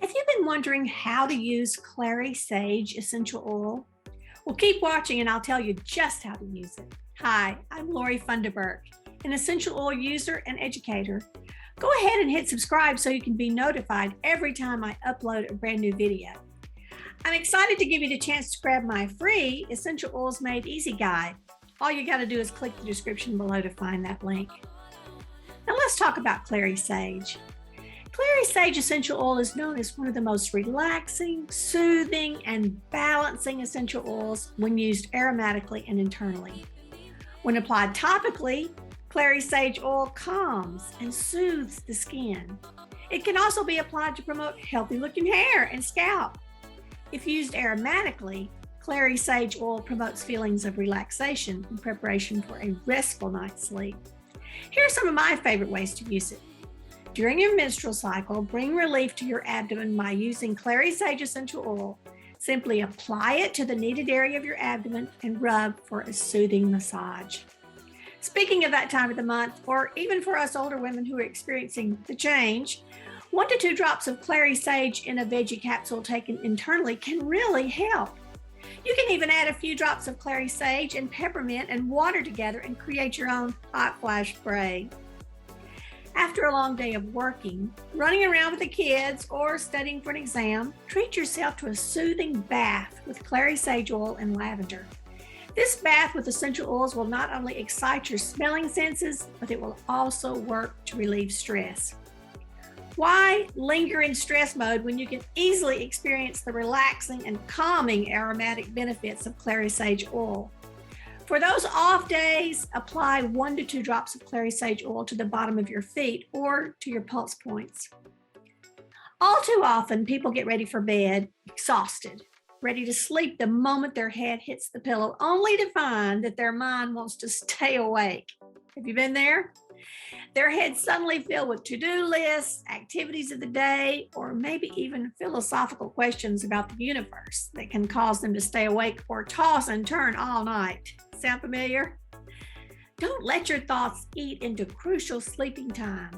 Have you been wondering how to use Clary Sage essential oil? Well, keep watching and I'll tell you just how to use it. Hi, I'm Lori Funderburk, an essential oil user and educator. Go ahead and hit subscribe so you can be notified every time I upload a brand new video. I'm excited to give you the chance to grab my free Essential Oils Made Easy guide. All you got to do is click the description below to find that link. Now let's talk about Clary Sage. Clary Sage essential oil is known as one of the most relaxing, soothing, and balancing essential oils when used aromatically and internally. When applied topically, Clary Sage oil calms and soothes the skin. It can also be applied to promote healthy-looking hair and scalp. If used aromatically, Clary Sage oil promotes feelings of relaxation in preparation for a restful night's sleep. Here are some of my favorite ways to use it. During your menstrual cycle, bring relief to your abdomen by using Clary Sage essential oil. Simply apply it to the needed area of your abdomen and rub for a soothing massage. Speaking of that time of the month, or even for us older women who are experiencing the change, 1 to 2 drops of Clary Sage in a veggie capsule taken internally can really help. You can even add a few drops of Clary Sage and peppermint and water together and create your own hot flash spray. After a long day of working, running around with the kids, or studying for an exam, treat yourself to a soothing bath with Clary Sage oil and lavender. This bath with essential oils will not only excite your smelling senses, but it will also work to relieve stress. Why linger in stress mode when you can easily experience the relaxing and calming aromatic benefits of Clary Sage oil? For those off days, apply 1 to 2 drops of Clary Sage oil to the bottom of your feet or to your pulse points. All too often, people get ready for bed exhausted, ready to sleep the moment their head hits the pillow, only to find that their mind wants to stay awake. Have you been there? Their heads suddenly filled with to-do lists, activities of the day, or maybe even philosophical questions about the universe that can cause them to stay awake or toss and turn all night. Sound familiar? Don't let your thoughts eat into crucial sleeping time.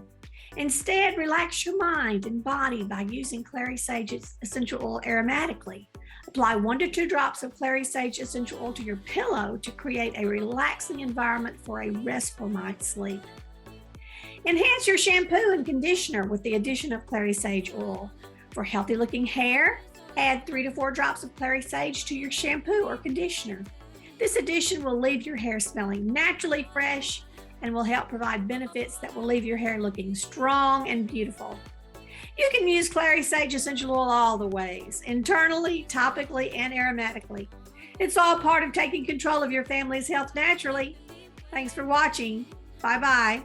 Instead, relax your mind and body by using Clary Sage essential oil aromatically. Apply 1 to 2 drops of Clary Sage essential oil to your pillow to create a relaxing environment for a restful night's sleep. Enhance your shampoo and conditioner with the addition of Clary Sage oil. For healthy-looking hair, add 3 to 4 drops of Clary Sage to your shampoo or conditioner. This addition will leave your hair smelling naturally fresh and will help provide benefits that will leave your hair looking strong and beautiful. You can use Clary Sage essential oil all the ways, internally, topically, and aromatically. It's all part of taking control of your family's health naturally. Thanks for watching. Bye-bye.